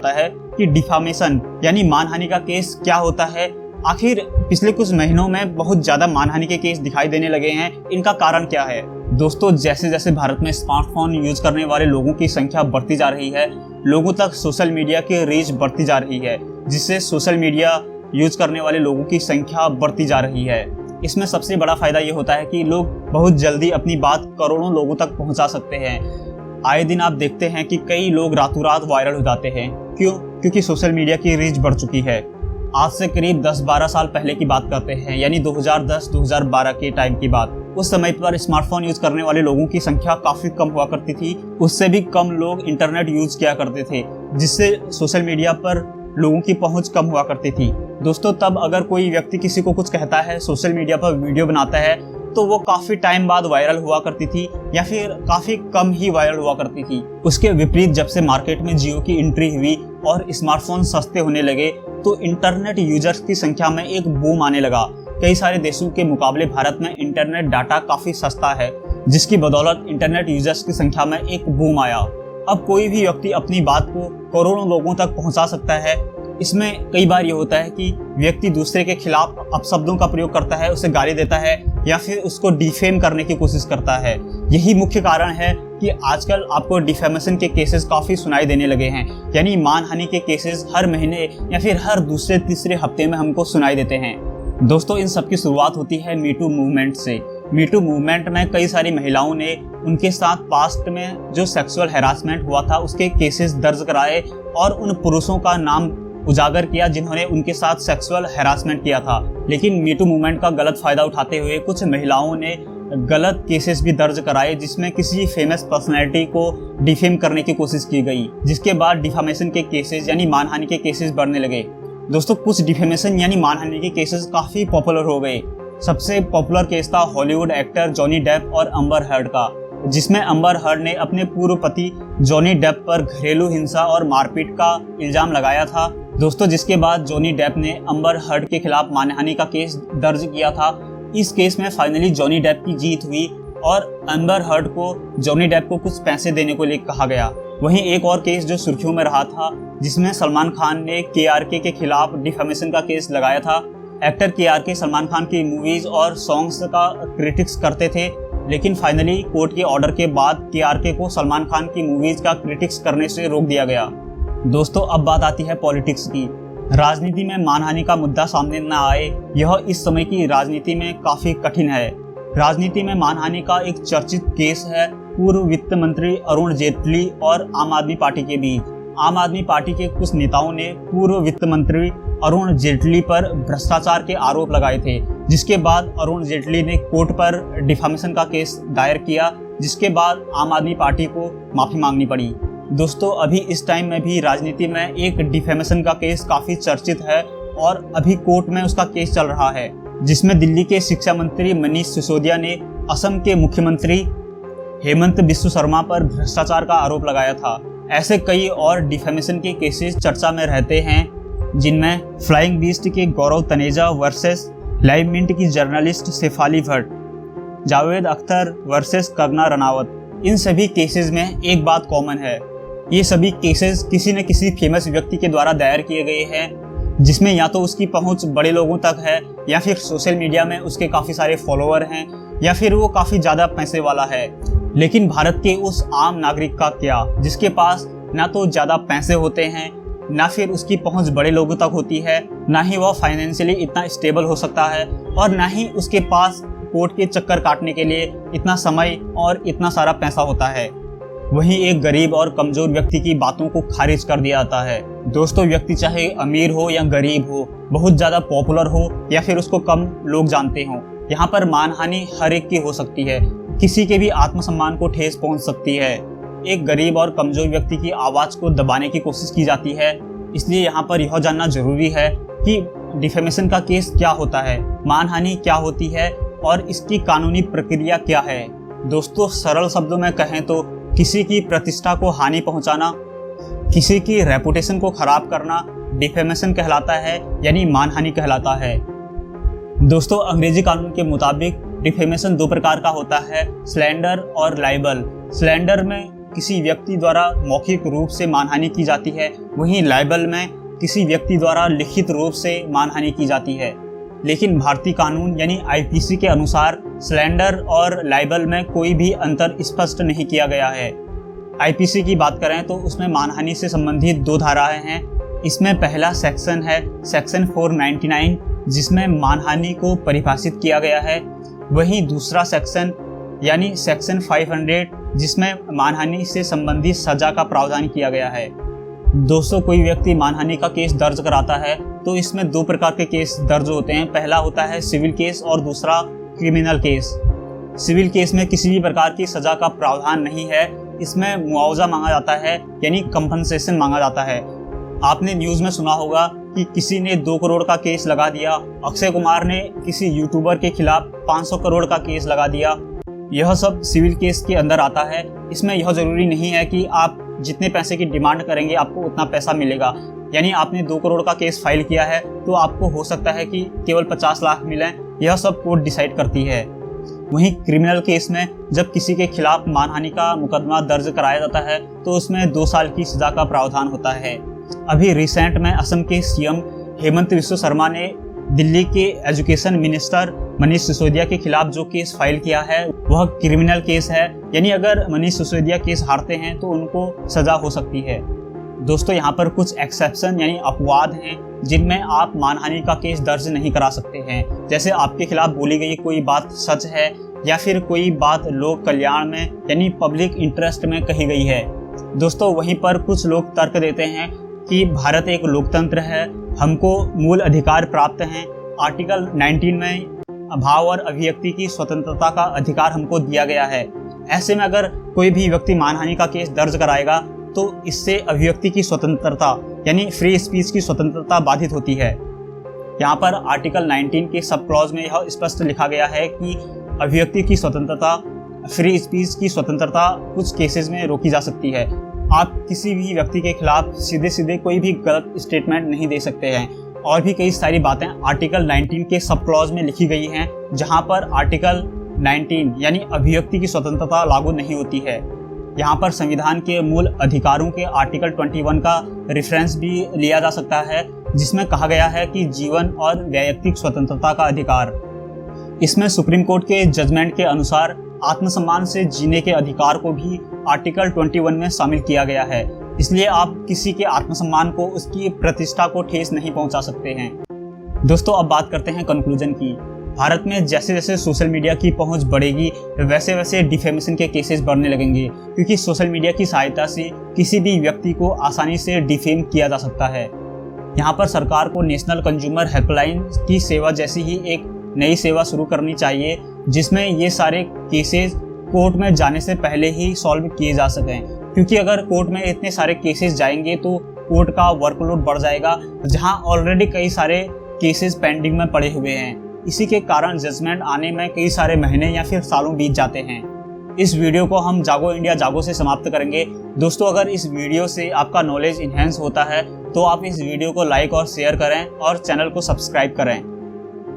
है कि डिफामेशन यानी मानहानि का केस क्या होता है। आखिर पिछले कुछ महीनों में बहुत ज्यादा मानहानि के केस दिखाई देने लगे हैं, इनका कारण क्या है? दोस्तों, जैसे जैसे भारत में स्मार्टफोन यूज करने वाले लोगों की संख्या बढ़ती जा रही है, लोगों तक सोशल मीडिया की रीच बढ़ती जा रही है, जिससे सोशल मीडिया यूज करने वाले लोगों की संख्या बढ़ती जा रही है। इसमें सबसे बड़ा फायदा ये होता है कि लोग बहुत जल्दी अपनी बात करोड़ों लोगों तक पहुंचा सकते हैं। आए दिन आप देखते हैं कि कई लोग रातों रात वायरल हो जाते हैं। क्यों? क्योंकि सोशल मीडिया की रीच बढ़ चुकी है। आज से करीब 10-12 साल पहले की बात करते हैं, यानी 2010-2012 के टाइम की बात। उस समय पर स्मार्टफोन यूज करने वाले लोगों की संख्या काफी कम हुआ करती थी। उससे भी कम लोग इंटरनेट यूज किया करते थे, जिससे सोशल मीडिया पर लोगों की पहुंच कम हुआ करती थी। दोस्तों, तब अगर कोई व्यक्ति किसी को कुछ कहता है, सोशल मीडिया पर वीडियो बनाता है, तो वो काफी टाइम बाद वायरल हुआ करती थी या फिर काफी कम ही वायरल हुआ करती थी। उसके विपरीत जब से मार्केट में जियो की एंट्री हुई और स्मार्टफोन सस्ते होने लगे, तो इंटरनेट यूजर्स की संख्या में एक बूम आने लगा। कई सारे देशों के मुकाबले भारत में इंटरनेट डाटा काफी सस्ता है, जिसकी बदौलत इंटरनेट यूजर्स की संख्या में एक बूम आया। अब कोई भी व्यक्ति अपनी बात को करोड़ों लोगों तक पहुंचा सकता है। इसमें कई बार ये होता है कि व्यक्ति दूसरे के खिलाफ अपशब्दों का प्रयोग करता है, उसे गाली देता है या फिर उसको डिफेम करने की कोशिश करता है। यही मुख्य कारण है कि आजकल आपको डिफेमेशन के केसेस काफी सुनाई देने लगे हैं, यानी मानहानि के केसेस हर महीने या फिर हर दूसरे तीसरे हफ्ते में हमको सुनाई देते हैं। दोस्तों, इन सब की शुरुआत होती है मीटू मूवमेंट से। मीटू मूवमेंट में कई सारी महिलाओं ने उनके साथ पास्ट में जो सेक्सुअल हैरासमेंट हुआ था उसके केसेस दर्ज कराए और उन पुरुषों का नाम उजागर किया जिन्होंने उनके साथ सेक्सुअल हैरासमेंट किया था। लेकिन मीटू मूवमेंट का गलत फायदा उठाते हुए कुछ महिलाओं ने गलत केसेस भी दर्ज कराए, जिसमें किसी फेमस पर्सनैलिटी को डिफेम करने की कोशिश की गई, जिसके बाद डिफामेशन के केसेस यानी मानहानि के केसेस बढ़ने लगे। दोस्तों, कुछ डिफेमेशन यानी मानहानि के केसेस काफी पॉपुलर हो गए। सबसे पॉपुलर केस था हॉलीवुड एक्टर जॉनी डेप और अम्बर हर्ड का, जिसमें अम्बर हर्ड ने अपने पूर्व पति जॉनी डेप पर घरेलू हिंसा और मारपीट का इल्जाम लगाया था। दोस्तों, जिसके बाद जॉनी डेप ने अम्बर हर्ड के खिलाफ मानहानि का केस दर्ज किया था। इस केस में फाइनली जॉनी डेप की जीत हुई और अम्बर हर्ड को जॉनी डेप को कुछ पैसे देने को लिए कहा गया। वहीं एक और केस जो सुर्खियों में रहा था, जिसमें सलमान खान ने KRK के खिलाफ डिफेमेशन का केस लगाया था। एक्टर KRK सलमान खान की मूवीज और सॉन्ग्स का क्रिटिक्स करते थे, लेकिन फाइनली कोर्ट के ऑर्डर के बाद KRK को सलमान खान की मूवीज का क्रिटिक्स करने से रोक दिया गया। दोस्तों, अब बात आती है पॉलिटिक्स की। राजनीति में मानहानि का मुद्दा सामने न आए, यह इस समय की राजनीति में काफी कठिन है। राजनीति में मानहानि का एक चर्चित केस है पूर्व वित्त मंत्री अरुण जेटली और आम आदमी पार्टी के बीच। आम आदमी पार्टी के कुछ नेताओं ने पूर्व वित्त मंत्री अरुण जेटली पर भ्रष्टाचार के आरोप लगाए थे, जिसके बाद अरुण जेटली ने कोर्ट पर डिफामेशन का केस दायर किया, जिसके बाद आम आदमी पार्टी को माफी मांगनी पड़ी। दोस्तों, अभी इस टाइम में भी राजनीति में एक डिफेमेशन का केस काफी चर्चित है और अभी कोर्ट में उसका केस चल रहा है, जिसमें दिल्ली के शिक्षा मंत्री मनीष सिसोदिया ने असम के मुख्यमंत्री हेमंत बिस्व शर्मा पर भ्रष्टाचार का आरोप लगाया था। ऐसे कई और डिफेमेशन के केसेस चर्चा में रहते हैं, जिनमें फ्लाइंग बीस्ट के गौरव तनेजा वर्सेस लाइव मिंट की जर्नलिस्ट शेफाली भट्ट, जावेद अख्तर वर्सेस कंगना रनावत। इन सभी केसेस में एक बात कॉमन है, ये सभी केसेस किसी न किसी फेमस व्यक्ति के द्वारा दायर किए गए हैं, जिसमें या तो उसकी पहुंच बड़े लोगों तक है या फिर सोशल मीडिया में उसके काफ़ी सारे फॉलोअर हैं या फिर वो काफ़ी ज़्यादा पैसे वाला है। लेकिन भारत के उस आम नागरिक का क्या, जिसके पास ना तो ज़्यादा पैसे होते हैं, ना फिर उसकी पहुंच बड़े लोगों तक होती है, ना ही वह फाइनेंशियली इतना स्टेबल हो सकता है और ना ही उसके पास कोर्ट के चक्कर काटने के लिए इतना समय और इतना सारा पैसा होता है। वहीं एक गरीब और कमजोर व्यक्ति की बातों को खारिज कर दिया जाता है। दोस्तों, व्यक्ति चाहे अमीर हो या गरीब हो, बहुत ज़्यादा पॉपुलर हो या फिर उसको कम लोग जानते हों, यहाँ पर मानहानि हर एक की हो सकती है, किसी के भी आत्मसम्मान को ठेस पहुँच सकती है। एक गरीब और कमजोर व्यक्ति की आवाज़ को दबाने की कोशिश की जाती है। इसलिए यहाँ पर यह जानना जरूरी है कि डिफेमेशन का केस क्या होता है, मानहानि क्या होती है और इसकी कानूनी प्रक्रिया क्या है। दोस्तों, सरल शब्दों में कहें तो किसी की प्रतिष्ठा को हानि पहुंचाना, किसी की रेपुटेशन को खराब करना डिफेमेशन कहलाता है, यानी मानहानि कहलाता है। दोस्तों, अंग्रेजी कानून के मुताबिक डिफेमेशन दो प्रकार का होता है, स्लैंडर और लाइबल। स्लैंडर में किसी व्यक्ति द्वारा मौखिक रूप से मानहानि की जाती है, वहीं लाइबल में किसी व्यक्ति द्वारा लिखित रूप से मानहानि की जाती है। लेकिन भारतीय कानून यानी आईपीसी के अनुसार स्लैंडर और लाइबल में कोई भी अंतर स्पष्ट नहीं किया गया है। आईपीसी की बात करें तो उसमें मानहानि से संबंधित 2 धाराएं हैं। इसमें पहला सेक्शन है सेक्शन 499, जिसमें मानहानि को परिभाषित किया गया है। वहीं दूसरा सेक्शन यानी सेक्शन 500, जिसमें मानहानि से संबंधित सजा का प्रावधान किया गया है। दोस्तों, कोई व्यक्ति मानहानि का केस दर्ज कराता है तो इसमें 2 प्रकार के केस दर्ज होते हैं। पहला होता है सिविल केस और दूसरा क्रिमिनल केस। सिविल केस में किसी भी प्रकार की सजा का प्रावधान नहीं है। इसमें मुआवजा मांगा जाता है यानी कंपनसेशन मांगा जाता है। आपने न्यूज़ में सुना होगा कि किसी ने 2 करोड़ का केस लगा दिया, अक्षय कुमार ने किसी यूट्यूबर के खिलाफ 500 करोड़ का केस लगा दिया। यह सब सिविल केस के अंदर आता है। इसमें यह जरूरी नहीं है कि आप जितने पैसे की डिमांड करेंगे आपको उतना पैसा मिलेगा। यानी आपने 2 करोड़ का केस फाइल किया है तो आपको हो सकता है कि केवल 50 लाख मिलें। यह सब कोर्ट डिसाइड करती है। वहीं क्रिमिनल केस में जब किसी के खिलाफ मानहानि का मुकदमा दर्ज कराया जाता है तो उसमें 2 साल की सजा का प्रावधान होता है। अभी रिसेंट में असम के सीएम हेमंत बिस्वा शर्मा ने दिल्ली के एजुकेशन मिनिस्टर मनीष सिसोदिया के खिलाफ जो केस फाइल किया है वह क्रिमिनल केस है। यानी अगर मनीष सिसोदिया केस हारते हैं तो उनको सजा हो सकती है। दोस्तों, यहाँ पर कुछ एक्सेप्शन यानी अपवाद हैं जिनमें आप मानहानि का केस दर्ज नहीं करा सकते हैं। जैसे आपके खिलाफ बोली गई कोई बात सच है या फिर कोई बात लोक कल्याण में यानी पब्लिक इंटरेस्ट में कही गई है। दोस्तों, वहीं पर कुछ लोग तर्क देते हैं कि भारत एक लोकतंत्र है, हमको मूल अधिकार प्राप्त हैं। आर्टिकल 19 में भाव और अभिव्यक्ति की स्वतंत्रता का अधिकार हमको दिया गया है। ऐसे में अगर कोई भी व्यक्ति मानहानि का केस दर्ज कराएगा तो इससे अभिव्यक्ति की स्वतंत्रता यानी फ्री स्पीच की स्वतंत्रता बाधित होती है। यहाँ पर आर्टिकल 19 के सब क्लॉज में यह स्पष्ट लिखा गया है कि अभिव्यक्ति की स्वतंत्रता, फ्री स्पीच की स्वतंत्रता कुछ केसेस में रोकी जा सकती है। आप किसी भी व्यक्ति के खिलाफ सीधे सीधे कोई भी गलत स्टेटमेंट नहीं दे सकते हैं। और भी कई सारी बातें आर्टिकल 19 के सब क्लॉज में लिखी गई हैं जहां पर आर्टिकल 19 यानी अभिव्यक्ति की स्वतंत्रता लागू नहीं होती है। यहाँ पर संविधान के मूल अधिकारों के आर्टिकल 21 का रेफरेंस भी लिया जा सकता है, जिसमें कहा गया है कि जीवन और वैयक्तिक स्वतंत्रता का अधिकार। इसमें सुप्रीम कोर्ट के जजमेंट के अनुसार आत्मसम्मान से जीने के अधिकार को भी आर्टिकल 21 में शामिल किया गया है। इसलिए आप किसी के आत्मसम्मान को, उसकी प्रतिष्ठा को ठेस नहीं पहुंचा सकते हैं। दोस्तों, अब बात करते हैं कंक्लूजन की। भारत में जैसे जैसे सोशल मीडिया की पहुंच बढ़ेगी वैसे वैसे डिफेमेशन के केसेस बढ़ने लगेंगे, क्योंकि सोशल मीडिया की सहायता से किसी भी व्यक्ति को आसानी से डिफेम किया जा सकता है। यहाँ पर सरकार को नेशनल कंज्यूमर हेल्पलाइन की सेवा जैसी ही एक नई सेवा शुरू करनी चाहिए, जिसमें ये सारे केसेस कोर्ट में जाने से पहले ही सॉल्व किए जा सकें। क्योंकि अगर कोर्ट में इतने सारे केसेस जाएंगे तो कोर्ट का वर्कलोड बढ़ जाएगा, जहां ऑलरेडी कई सारे केसेस पेंडिंग में पड़े हुए हैं। इसी के कारण जजमेंट आने में कई सारे महीने या फिर सालों बीत जाते हैं। इस वीडियो को हम जागो इंडिया जागो से समाप्त करेंगे। दोस्तों, अगर इस वीडियो से आपका नॉलेज इन्हेंस होता है तो आप इस वीडियो को लाइक और शेयर करें और चैनल को सब्सक्राइब करें।